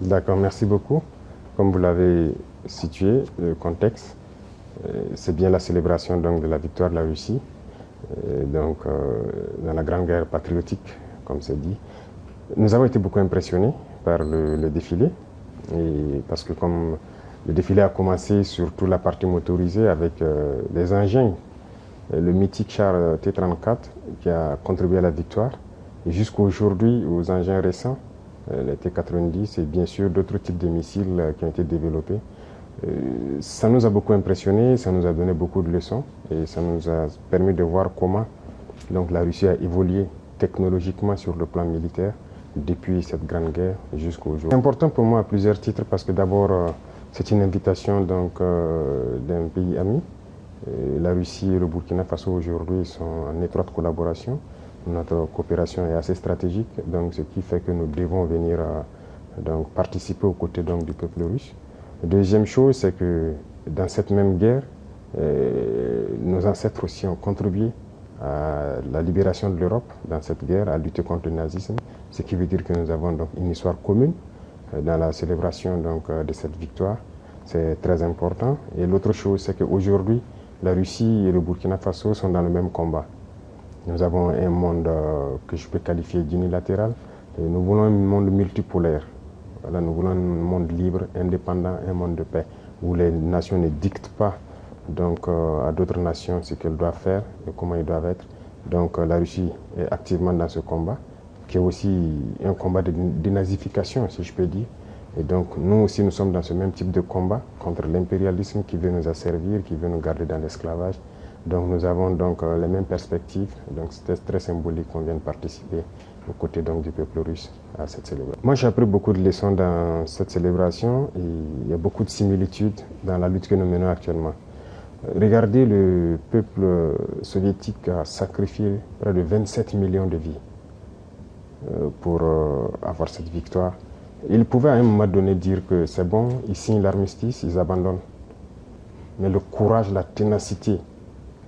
D'accord, merci beaucoup. Comme vous l'avez situé, le contexte, c'est bien la célébration donc, de la victoire de la Russie dans la Grande Guerre patriotique, comme c'est dit. Nous avons été beaucoup impressionnés par le défilé, parce que comme le défilé a commencé sur toute la partie motorisée avec des engins, le mythique char T-34 qui a contribué à la victoire, et jusqu'à aujourd'hui aux engins récents, les T-90 et bien sûr d'autres types de missiles qui ont été développés. Ça nous a beaucoup impressionnés, ça nous a donné beaucoup de leçons et ça nous a permis de voir comment donc, la Russie a évolué technologiquement sur le plan militaire depuis cette grande guerre jusqu'au jour. C'est important pour moi à plusieurs titres parce que d'abord c'est une invitation d'un pays ami. La Russie et le Burkina Faso aujourd'hui sont en étroite collaboration. Notre coopération est assez stratégique, donc ce qui fait que nous devons venir donc, participer aux côtés donc, du peuple russe. La deuxième chose, c'est que dans cette même guerre, nos ancêtres aussi ont contribué à la libération de l'Europe dans cette guerre, à lutter contre le nazisme, ce qui veut dire que nous avons donc une histoire commune dans la célébration donc, de cette victoire. C'est très important. Et l'autre chose, c'est qu'aujourd'hui, la Russie et le Burkina Faso sont dans le même combat. Nous avons un monde que je peux qualifier d'unilatéral. Nous voulons un monde multipolaire. Voilà, nous voulons un monde libre, indépendant, un monde de paix, où les nations ne dictent pas donc, à d'autres nations ce qu'elles doivent faire et comment ils doivent être. Donc la Russie est activement dans ce combat, qui est aussi un combat de dénazification, si je peux dire. Et donc nous aussi, nous sommes dans ce même type de combat contre l'impérialisme qui veut nous asservir, qui veut nous garder dans l'esclavage. Donc nous avons donc les mêmes perspectives. Donc c'était très symbolique qu'on vienne participer aux côtés donc, du peuple russe à cette célébration. Moi j'ai appris beaucoup de leçons dans cette célébration et il y a beaucoup de similitudes dans la lutte que nous menons actuellement. Regardez, le peuple soviétique a sacrifié près de 27 millions de vies pour avoir cette victoire. Ils pouvaient à un moment donné dire que c'est bon, ils signent l'armistice, ils abandonnent. Mais le courage, la ténacité,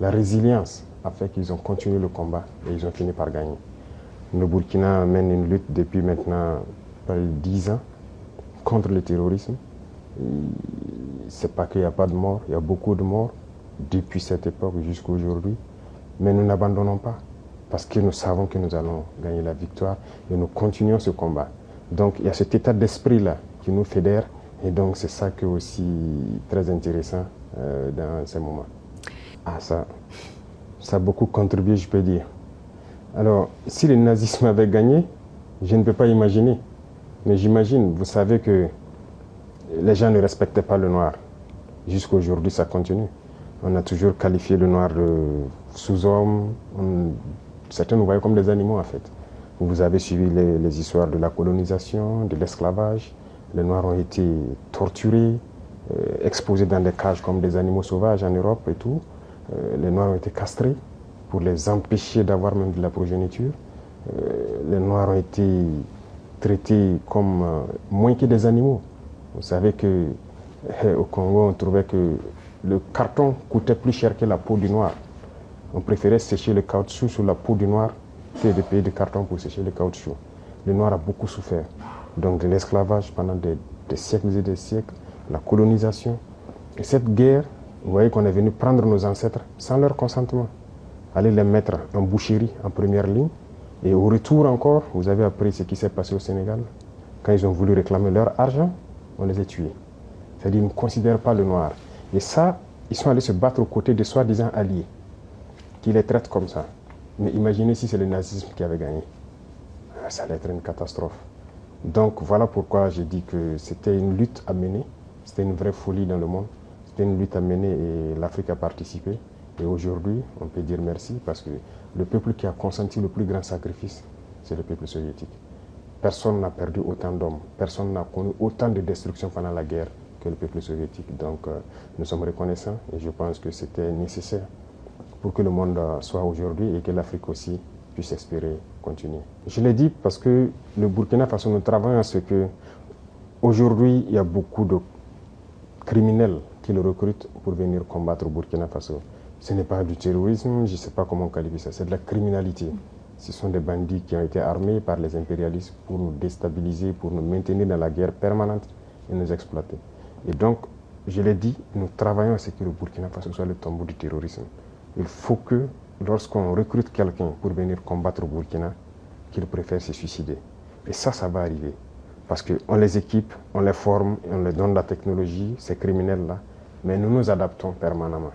la résilience a fait qu'ils ont continué le combat et ils ont fini par gagner. Le Burkina mène une lutte depuis maintenant près de 10 ans contre le terrorisme. C'est pas qu'il n'y a pas de morts, il y a beaucoup de morts depuis cette époque jusqu'à aujourd'hui. Mais nous n'abandonnons pas parce que nous savons que nous allons gagner la victoire et nous continuons ce combat. Donc il y a cet état d'esprit-là qui nous fédère et donc c'est ça qui est aussi très intéressant dans ces moments. Ah, ça a beaucoup contribué, je peux dire. Alors, si le nazisme avait gagné, je ne peux pas imaginer. Mais j'imagine, vous savez que les gens ne respectaient pas le noir. Jusqu'à aujourd'hui, ça continue. On a toujours qualifié le noir de sous-homme. Certains nous voyaient comme des animaux, en fait. Vous avez suivi les histoires de la colonisation, de l'esclavage. Les noirs ont été torturés, exposés dans des cages comme des animaux sauvages en Europe et tout. Les noirs ont été castrés pour les empêcher d'avoir même de la progéniture. Les noirs ont été traités comme moins que des animaux. Vous savez qu'au Congo, on trouvait que le carton coûtait plus cher que la peau du noir. On préférait sécher le caoutchouc sur la peau du noir que de payer du carton pour sécher le caoutchouc. Le noir a beaucoup souffert. Donc de l'esclavage pendant des siècles et des siècles, la colonisation. Et cette guerre, vous voyez qu'on est venu prendre nos ancêtres sans leur consentement, aller les mettre en boucherie, en première ligne. Et au retour encore, vous avez appris ce qui s'est passé au Sénégal. Quand ils ont voulu réclamer leur argent, on les a tués. C'est-à-dire qu'ils ne considèrent pas le noir. Et ça, ils sont allés se battre aux côtés des soi-disant alliés, qui les traitent comme ça. Mais imaginez si c'est le nazisme qui avait gagné. Ça allait être une catastrophe. Donc voilà pourquoi j'ai dit que c'était une lutte à mener. C'était une vraie folie dans le monde. C'était une lutte à mener et l'Afrique a participé. Et aujourd'hui, on peut dire merci parce que le peuple qui a consenti le plus grand sacrifice, c'est le peuple soviétique. Personne n'a perdu autant d'hommes, personne n'a connu autant de destruction pendant la guerre que le peuple soviétique. Donc nous sommes reconnaissants et je pense que c'était nécessaire pour que le monde soit aujourd'hui et que l'Afrique aussi puisse espérer continuer. Je l'ai dit parce que le Burkina Faso, nous travaillons à ce que aujourd'hui il y a beaucoup de criminels qui le recrutent pour venir combattre au Burkina Faso. Ce n'est pas du terrorisme, je ne sais pas comment on qualifie ça, c'est de la criminalité. Ce sont des bandits qui ont été armés par les impérialistes pour nous déstabiliser, pour nous maintenir dans la guerre permanente et nous exploiter. Et donc, je l'ai dit, nous travaillons à ce que le Burkina Faso soit le tombeau du terrorisme. Il faut que, lorsqu'on recrute quelqu'un pour venir combattre au Burkina, qu'il préfère se suicider. Et ça va arriver. Parce qu'on les équipe, on les forme, on leur donne la technologie, ces criminels-là, mais nous nous adaptons permanemment.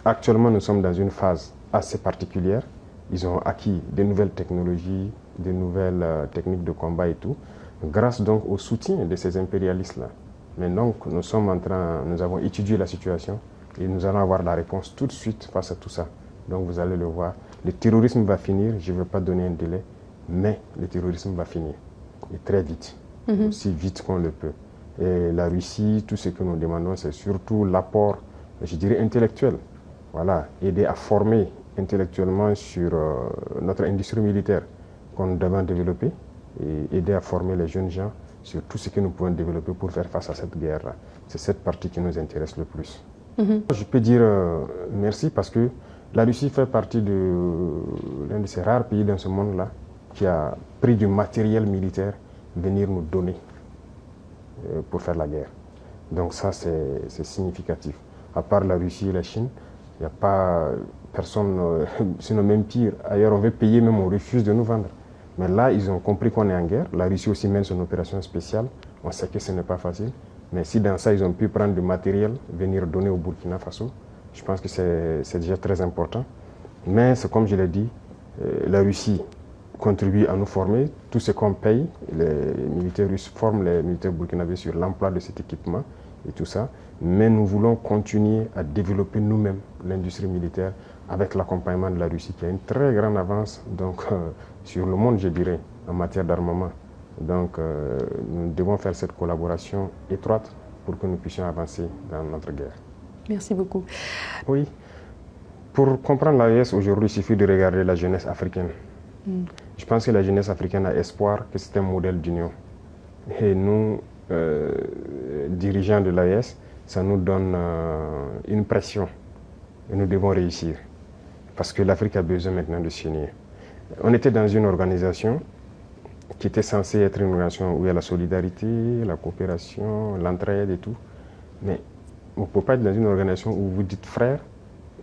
Actuellement, nous sommes dans une phase assez particulière. Ils ont acquis de nouvelles technologies, de nouvelles techniques de combat et tout, grâce donc au soutien de ces impérialistes-là. Mais donc, nous avons étudié la situation et nous allons avoir la réponse tout de suite face à tout ça. Donc, vous allez le voir. Le terrorisme va finir, je ne veux pas donner un délai, mais le terrorisme va finir. Et très vite, aussi vite qu'on le peut. Et la Russie, tout ce que nous demandons, c'est surtout l'apport, je dirais, intellectuel. Voilà, aider à former intellectuellement sur notre industrie militaire qu'on doit développer et aider à former les jeunes gens sur tout ce que nous pouvons développer pour faire face à cette guerre-là. C'est cette partie qui nous intéresse le plus. Je peux dire merci parce que la Russie fait partie de l'un de ces rares pays dans ce monde-là qui a pris du matériel militaire venir nous donner pour faire la guerre. Donc ça, c'est significatif. À part la Russie et la Chine, il n'y a pas personne, sinon même pire. Ailleurs, on veut payer, même on refuse de nous vendre. Mais là, ils ont compris qu'on est en guerre. La Russie aussi mène son opération spéciale. On sait que ce n'est pas facile. Mais si dans ça, ils ont pu prendre du matériel, venir donner au Burkina Faso, je pense que c'est déjà très important. Mais c'est comme je l'ai dit, la Russie contribue à nous former. Tout ce qu'on paye, les militaires russes forment les militaires burkinabés sur l'emploi de cet équipement et tout ça. Mais nous voulons continuer à développer nous-mêmes l'industrie militaire avec l'accompagnement de la Russie qui a une très grande avance donc, sur le monde, je dirais, en matière d'armement. Donc nous devons faire cette collaboration étroite pour que nous puissions avancer dans notre guerre. Merci beaucoup. Oui. Pour comprendre l'AES aujourd'hui, il suffit de regarder la jeunesse africaine. Je pense que la jeunesse africaine a espoir que c'est un modèle d'union. Et nous, dirigeants de l'AES, ça nous donne une pression. Et nous devons réussir. Parce que l'Afrique a besoin maintenant de s'unir. On était dans une organisation qui était censée être une organisation où il y a la solidarité, la coopération, l'entraide et tout. Mais on ne peut pas être dans une organisation où vous dites frères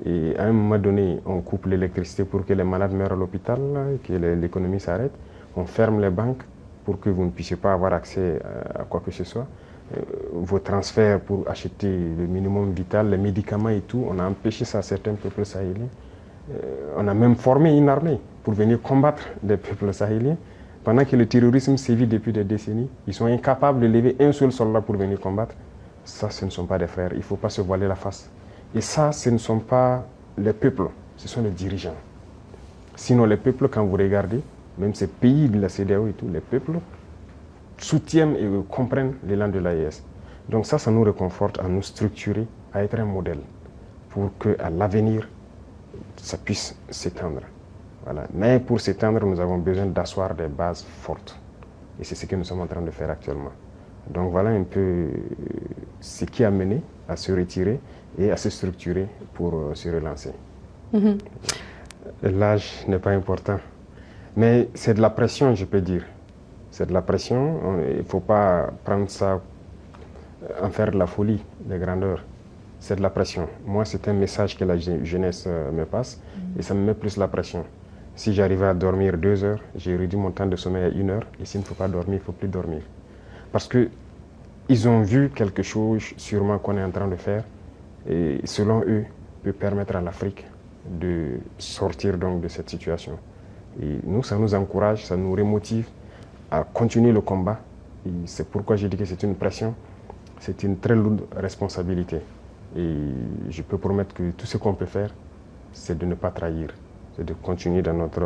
et à un moment donné, on coupe l'électricité pour que les malades meurent à l'hôpital, que l'économie s'arrête. On ferme les banques pour que vous ne puissiez pas avoir accès à quoi que ce soit. Vos transferts pour acheter le minimum vital, les médicaments et tout, on a empêché ça à certains peuples sahéliens. On a même formé une armée pour venir combattre les peuples sahéliens. Pendant que le terrorisme sévit depuis des décennies, ils sont incapables de lever un seul soldat pour venir combattre. Ça, ce ne sont pas des frères. Il ne faut pas se voiler la face. Et ça, ce ne sont pas les peuples, ce sont les dirigeants. Sinon, les peuples, quand vous regardez, même ces pays de la CEDEAO et tout, les peuples soutiennent et comprennent l'élan de l'AES. Donc ça nous réconforte à nous structurer, à être un modèle pour qu'à l'avenir, ça puisse s'étendre. Voilà. Mais pour s'étendre, nous avons besoin d'asseoir des bases fortes. Et c'est ce que nous sommes en train de faire actuellement. Donc voilà un peu ce qui a mené à se retirer et à se structurer pour se relancer. L'âge n'est pas important. Mais c'est de la pression, je peux dire. C'est de la pression. Il ne faut pas prendre ça, en faire de la folie, de grandeur. C'est de la pression. Moi, c'est un message que la jeunesse me passe et ça me met plus la pression. Si j'arrivais à dormir 2 heures, j'ai réduit mon temps de sommeil à 1 heure. Et s'il ne faut pas dormir, il ne faut plus dormir. Parce qu'ils ont vu quelque chose sûrement qu'on est en train de faire et selon eux, peut permettre à l'Afrique de sortir donc de cette situation. Et nous, ça nous encourage, ça nous remotive à continuer le combat. Et c'est pourquoi j'ai dit que c'est une pression, c'est une très lourde responsabilité. Et je peux promettre que tout ce qu'on peut faire, c'est de ne pas trahir, c'est de continuer dans notre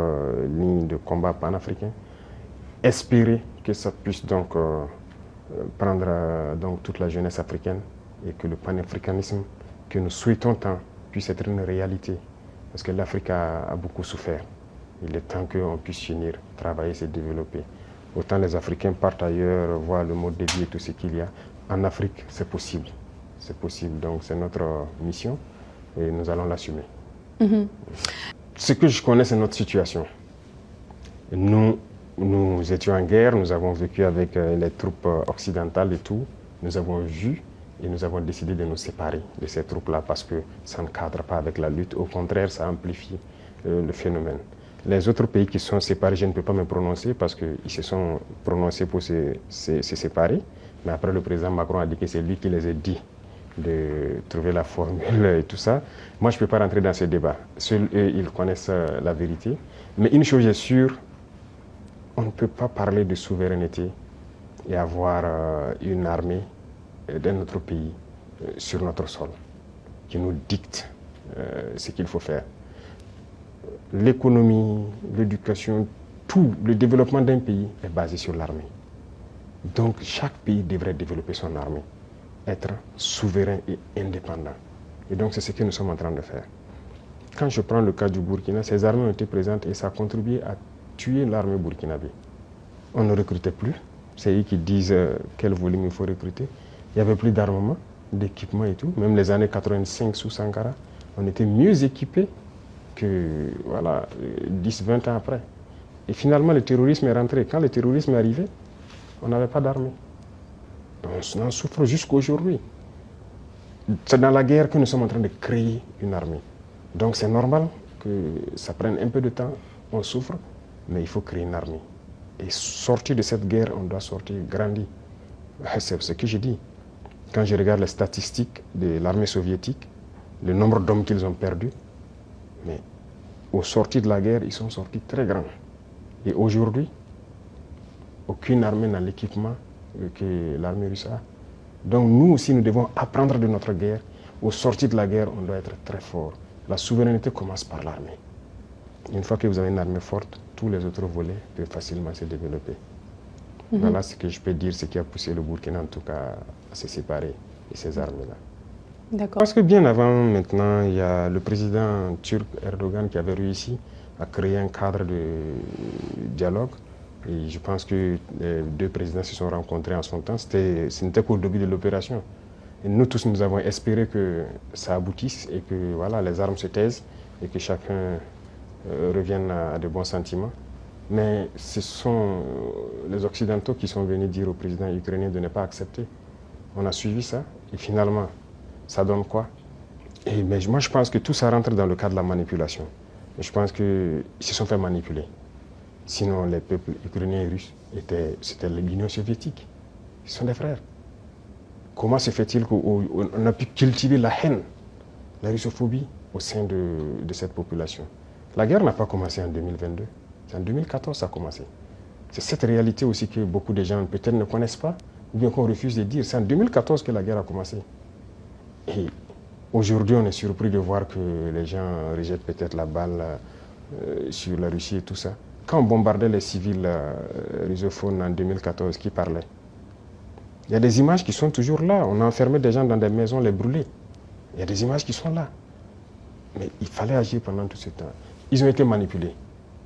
ligne de combat panafricain, espérer que ça puisse donc prendre donc toute la jeunesse africaine et que le panafricanisme que nous souhaitons tant puisse être une réalité. Parce que l'Afrique a beaucoup souffert. Il est temps qu'on puisse finir, travailler, se développer. Autant les Africains partent ailleurs, voir le mode de vie et tout ce qu'il y a. En Afrique, c'est possible. C'est possible. Donc c'est notre mission et nous allons l'assumer. Ce que je connais, c'est notre situation. Nous étions en guerre, nous avons vécu avec les troupes occidentales et tout. Nous avons vu et nous avons décidé de nous séparer de ces troupes-là parce que ça ne cadre pas avec la lutte. Au contraire, ça amplifie le phénomène. Les autres pays qui sont séparés, je ne peux pas me prononcer parce qu'ils se sont prononcés pour se séparer. Mais après, le président Macron a dit que c'est lui qui les a dit de trouver la formule et tout ça. Moi, je ne peux pas rentrer dans ces débats. Seuls eux, ils connaissent la vérité. Mais une chose est sûre, on ne peut pas parler de souveraineté et avoir une armée d'un autre pays sur notre sol qui nous dicte ce qu'il faut faire. L'économie, l'éducation, tout le développement d'un pays est basé sur l'armée. Donc chaque pays devrait développer son armée, être souverain et indépendant. Et donc c'est ce que nous sommes en train de faire. Quand je prends le cas du Burkina, ces armées ont été présentes et ça a contribué à tuer l'armée burkinabé. On ne recrutait plus. C'est eux qui disent quel volume il faut recruter. Il n'y avait plus d'armement, d'équipement et tout. Même les années 85 sous Sankara, on était mieux équipés que 10-20 ans après. Et finalement, le terrorisme est rentré. Quand le terrorisme est arrivé, on n'avait pas d'armée. On en souffre jusqu'à aujourd'hui. C'est dans la guerre que nous sommes en train de créer une armée. Donc c'est normal que ça prenne un peu de temps, on souffre, mais il faut créer une armée. Et sortir de cette guerre, on doit sortir grandi. C'est ce que je dis. Quand je regarde les statistiques de l'armée soviétique, le nombre d'hommes qu'ils ont perdus, mais au sortir de la guerre, ils sont sortis très grands. Et aujourd'hui, aucune armée n'a l'équipement que l'armée russe a. Donc nous aussi, nous devons apprendre de notre guerre. Au sortir de la guerre, on doit être très fort. La souveraineté commence par l'armée. Une fois que vous avez une armée forte, tous les autres volets peuvent facilement se développer. Voilà ce que je peux dire, ce qui a poussé le Burkina en tout cas à se séparer de ces armées-là. D'accord. Parce que bien avant, maintenant, il y a le président turc Erdogan qui avait réussi à créer un cadre de dialogue. Et je pense que les deux présidents se sont rencontrés en son temps. Ce n'était qu'au début de l'opération. Et nous tous, nous avons espéré que ça aboutisse et que voilà, les armes se taisent et que chacun revienne à de bons sentiments. Mais ce sont les Occidentaux qui sont venus dire au président ukrainien de ne pas accepter. On a suivi ça et finalement, ça donne quoi? Mais moi, je pense que tout ça rentre dans le cadre de la manipulation. Et je pense qu'ils se sont fait manipuler. Sinon, les peuples ukrainiens et russes, c'était l'Union soviétique. Ils sont des frères. Comment se fait-il qu'on a pu cultiver la haine, la russophobie au sein de cette population? La guerre n'a pas commencé en 2022. C'est en 2014 que ça a commencé. C'est cette réalité aussi que beaucoup de gens peut-être ne connaissent pas, ou bien qu'on refuse de dire. C'est en 2014 que la guerre a commencé. Et aujourd'hui, on est surpris de voir que les gens rejettent peut-être la balle sur la Russie et tout ça. Quand on bombardait les civils russophones en 2014, qui parlaient? Il y a des images qui sont toujours là. On a enfermé des gens dans des maisons, les brûlés. Il y a des images qui sont là. Mais il fallait agir pendant tout ce temps. Ils ont été manipulés.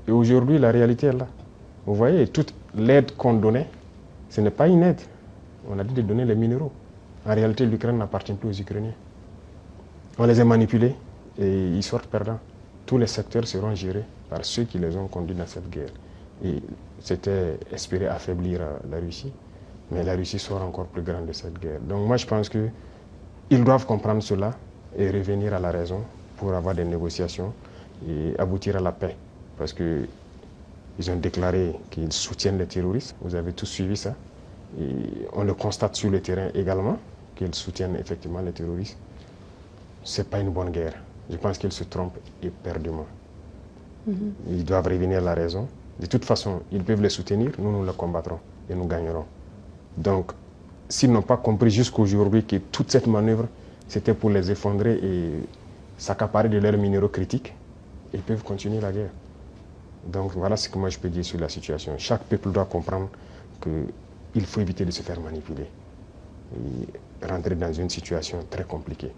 Et aujourd'hui, la réalité est là. Vous voyez, toute l'aide qu'on donnait, ce n'est pas une aide. On a dit de donner les minéraux. En réalité, l'Ukraine n'appartient plus aux Ukrainiens. On les a manipulés et ils sortent perdants. Tous les secteurs seront gérés par ceux qui les ont conduits dans cette guerre. Et c'était espérer affaiblir la Russie. Mais la Russie sort encore plus grande de cette guerre. Donc moi, je pense qu'ils doivent comprendre cela et revenir à la raison pour avoir des négociations et aboutir à la paix. Parce qu'ils ont déclaré qu'ils soutiennent les terroristes. Vous avez tous suivi ça. Et on le constate sur le terrain également, qu'ils soutiennent effectivement les terroristes. Ce n'est pas une bonne guerre. Je pense qu'ils se trompent éperdument. Ils doivent revenir à la raison. De toute façon, ils peuvent les soutenir, nous les combattrons et nous gagnerons. Donc, s'ils n'ont pas compris jusqu'aujourd'hui que toute cette manœuvre, c'était pour les effondrer et s'accaparer de leurs minéraux critiques, ils peuvent continuer la guerre. Donc voilà ce que moi je peux dire sur la situation. Chaque peuple doit comprendre qu'il faut éviter de se faire manipuler et rentrer dans une situation très compliquée.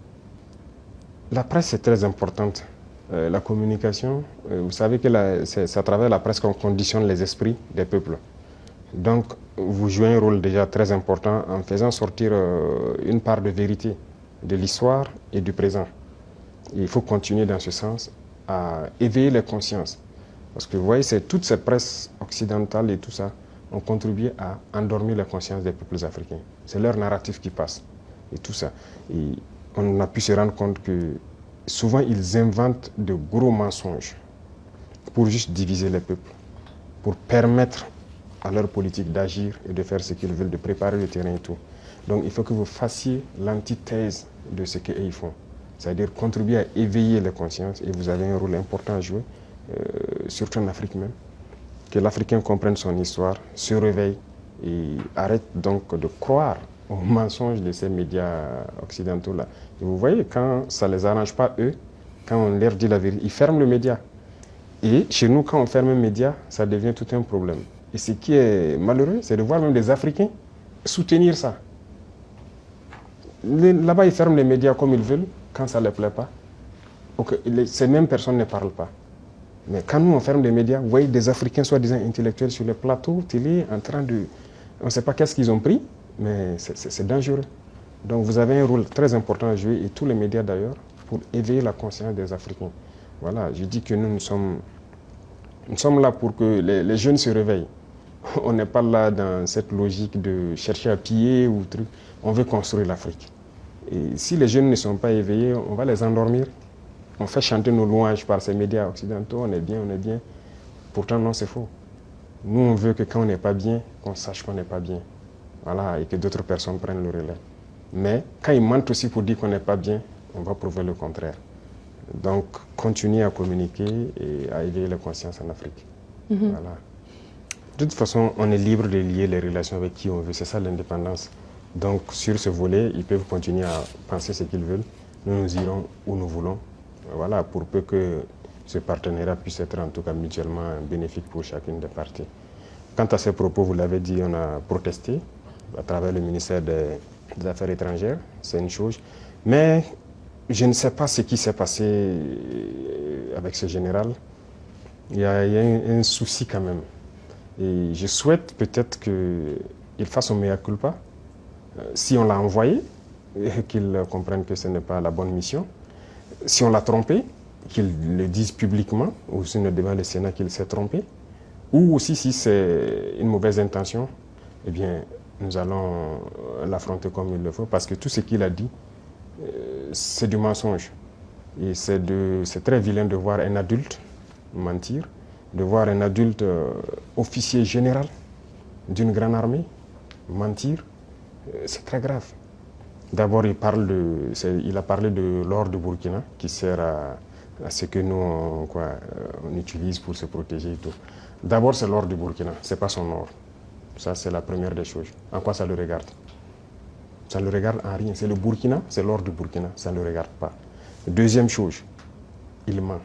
La presse est très importante. La communication, vous savez que c'est à travers la presse qu'on conditionne les esprits des peuples. Donc vous jouez un rôle déjà très important en faisant sortir une part de vérité de l'histoire et du présent. Et il faut continuer dans ce sens à éveiller les consciences. Parce que vous voyez, toutes ces presses occidentales et tout ça ont contribué à endormir la conscience des peuples africains. C'est leur narratif qui passe et tout ça. Et on a pu se rendre compte que souvent ils inventent de gros mensonges pour juste diviser les peuples, pour permettre à leur politique d'agir et de faire ce qu'ils veulent, de préparer le terrain et tout. Donc il faut que vous fassiez l'antithèse de ce qu'ils font. C'est-à-dire contribuer à éveiller les consciences et vous avez un rôle important à jouer, surtout en Afrique même. Que l'Africain comprenne son histoire, se réveille et arrête donc de croire aux mensonges de ces médias occidentaux-là. Et vous voyez, quand ça ne les arrange pas eux, quand on leur dit la vérité, ils ferment le média. Et chez nous, quand on ferme un média, ça devient tout un problème. Et ce qui est malheureux, c'est de voir même des Africains soutenir ça. Là-bas, ils ferment les médias comme ils veulent, quand ça ne les plaît pas. Ces mêmes personnes ne parlent pas. Mais quand nous, on ferme les médias, vous voyez des Africains soi-disant intellectuels sur les plateaux télé en train de... On ne sait pas qu'est-ce qu'ils ont pris, mais c'est dangereux. Donc vous avez un rôle très important à jouer, et tous les médias d'ailleurs, pour éveiller la conscience des Africains. Voilà, je dis que nous sommes là pour que les jeunes se réveillent. On n'est pas là dans cette logique de chercher à piller ou truc. On veut construire l'Afrique. Et si les jeunes ne sont pas éveillés, on va les endormir. On fait chanter nos louanges par ces médias occidentaux, on est bien, on est bien. Pourtant, non, c'est faux. Nous, on veut que quand on n'est pas bien, qu'on sache qu'on n'est pas bien. Voilà, et que d'autres personnes prennent le relais. Mais quand ils mentent aussi pour dire qu'on n'est pas bien, on va prouver le contraire. Donc, continuer à communiquer et à éveiller la conscience en Afrique. Voilà. De toute façon, on est libre de lier les relations avec qui on veut. C'est ça l'indépendance. Donc, sur ce volet, ils peuvent continuer à penser ce qu'ils veulent. Nous irons où nous voulons. Voilà, pour peu que ce partenariat puisse être en tout cas mutuellement bénéfique pour chacune des parties. Quant à ces propos, vous l'avez dit, on a protesté à travers le ministère des Affaires étrangères, c'est une chose. Mais je ne sais pas ce qui s'est passé avec ce général. Il y a un souci quand même. Et je souhaite peut-être qu'il fasse son mea culpa. Si on l'a envoyé, qu'il comprenne que ce n'est pas la bonne mission. Si on l'a trompé, qu'il le dise publiquement, ou sinon devant le Sénat qu'il s'est trompé. Ou aussi si c'est une mauvaise intention, eh bien, nous allons l'affronter comme il le faut, parce que tout ce qu'il a dit, c'est du mensonge. Et c'est très vilain de voir un adulte mentir, de voir un adulte officier général d'une grande armée mentir. C'est très grave. D'abord, il a parlé de l'or du Burkina qui sert à ce que nous on utilise pour se protéger et tout. D'abord, c'est l'or du Burkina, ce n'est pas son or. Ça, c'est la première des choses. En quoi ça le regarde? Ça ne le regarde en rien. C'est le Burkina, c'est l'or du Burkina, ça ne le regarde pas. Deuxième chose, il ment.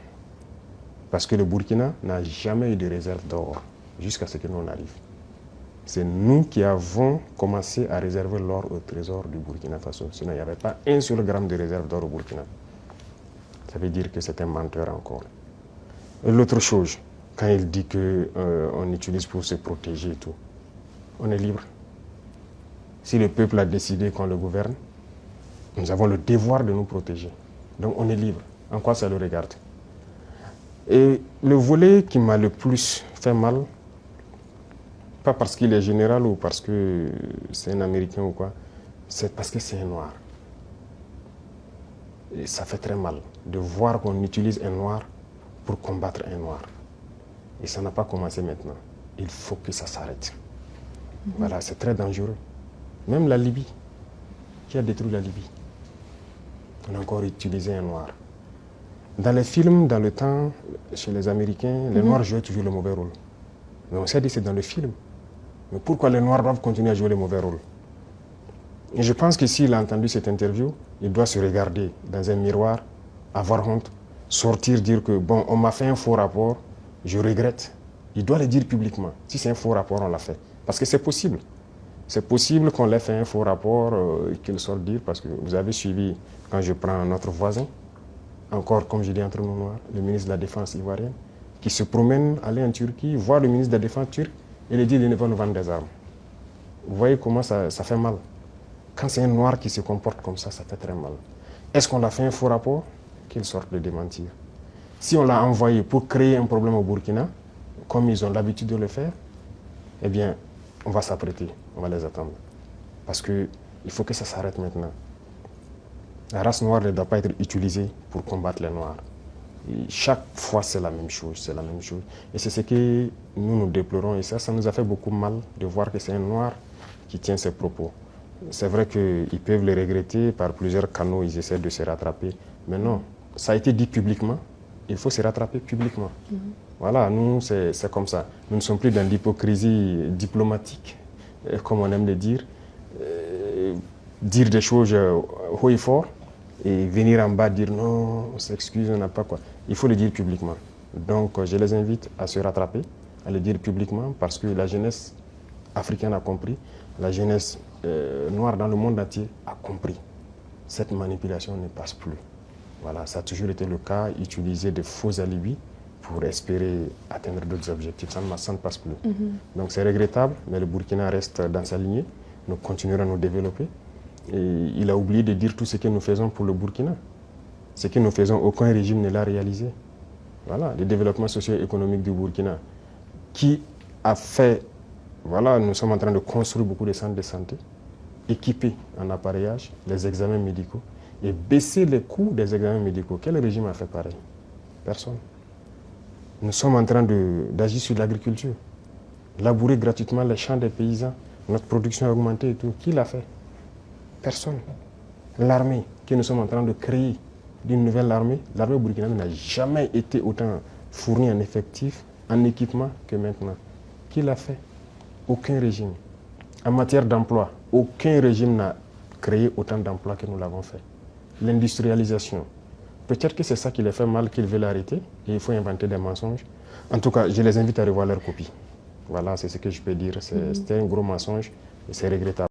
Parce que le Burkina n'a jamais eu de réserve d'or jusqu'à ce que nous on arrive. C'est nous qui avons commencé à réserver l'or au trésor du Burkina Faso. Sinon, il n'y avait pas un seul gramme de réserve d'or au Burkina. Ça veut dire que c'est un menteur encore. Et l'autre chose, quand il dit qu'on utilise pour se protéger et tout, on est libre. Si le peuple a décidé qu'on le gouverne, nous avons le devoir de nous protéger. Donc on est libre. En quoi ça le regarde? Et le volet qui m'a le plus fait mal, pas parce qu'il est général ou parce que c'est un Américain ou quoi, c'est parce que c'est un noir. Et ça fait très mal de voir qu'on utilise un noir pour combattre un noir. Et ça n'a pas commencé maintenant. Il faut que ça s'arrête. Voilà, c'est très dangereux. Même la Libye, qui a détruit la Libye, on a encore utilisé un noir. Dans les films, dans le temps, chez les Américains, les noirs jouaient toujours le mauvais rôle. Mais on s'est dit c'est dans le film. Mais pourquoi les noirs doivent continuer à jouer le mauvais rôle? Et je pense que s'il a entendu cette interview, il doit se regarder dans un miroir, avoir honte, sortir, dire que bon, on m'a fait un faux rapport, je regrette. Il doit le dire publiquement. Si c'est un faux rapport, on l'a fait. Parce que c'est possible. C'est possible qu'on l'ait fait un faux rapport et qu'il sorte dire, parce que vous avez suivi, quand je prends notre voisin, encore comme je dis entre nous noirs, le ministre de la Défense ivoirienne, qui se promène, aller en Turquie, voir le ministre de la Défense turc et lui dit qu'il ne va nous vendre des armes. Vous voyez comment ça fait mal. Quand c'est un noir qui se comporte comme ça fait très mal. Est-ce qu'on a fait un faux rapport? Qu'il sorte le démentir. Si on l'a envoyé pour créer un problème au Burkina, comme ils ont l'habitude de le faire, eh bien, on va s'apprêter, on va les attendre. Parce qu'il faut que ça s'arrête maintenant. La race noire ne doit pas être utilisée pour combattre les Noirs. Et chaque fois, c'est la même chose, c'est la même chose. Et c'est ce que nous déplorons. Et ça nous a fait beaucoup mal de voir que c'est un Noir qui tient ces propos. C'est vrai qu'ils peuvent le regretter, par plusieurs canaux, ils essaient de se rattraper. Mais non, ça a été dit publiquement, il faut se rattraper publiquement. Voilà, nous, c'est comme ça. Nous ne sommes plus dans l'hypocrisie diplomatique, comme on aime le dire. Dire des choses haut et fort, et venir en bas dire non, on s'excuse, on n'a pas quoi. Il faut le dire publiquement. Donc, je les invite à se rattraper, à le dire publiquement, parce que la jeunesse africaine a compris, la jeunesse noire dans le monde entier a compris. Cette manipulation ne passe plus. Voilà, ça a toujours été le cas, utiliser de faux alibis pour espérer atteindre d'autres objectifs. Ça ne passe plus. Donc c'est regrettable, mais le Burkina reste dans sa lignée. Nous continuerons à nous développer. Et il a oublié de dire tout ce que nous faisons pour le Burkina. Ce que nous faisons, aucun régime ne l'a réalisé. Voilà, le développement socio-économique du Burkina, qui a fait, voilà, nous sommes en train de construire beaucoup de centres de santé, équipés en appareillage, les examens médicaux, et baisser les coûts des examens médicaux. Quel régime a fait pareil? Personne. Nous sommes en train d'agir sur l'agriculture, labourer gratuitement les champs des paysans, notre production a augmenté et tout. Qui l'a fait? Personne. L'armée que nous sommes en train de créer, d'une nouvelle armée, l'armée burkinabé n'a jamais été autant fournie en effectifs, en équipement que maintenant. Qui l'a fait? Aucun régime. En matière d'emploi, aucun régime n'a créé autant d'emplois que nous l'avons fait. L'industrialisation. Peut-être que c'est ça qui les fait mal, qu'ils veulent arrêter, et il faut inventer des mensonges. En tout cas, je les invite à revoir leur copie. Voilà, c'est ce que je peux dire. C'était un gros mensonge et c'est regrettable.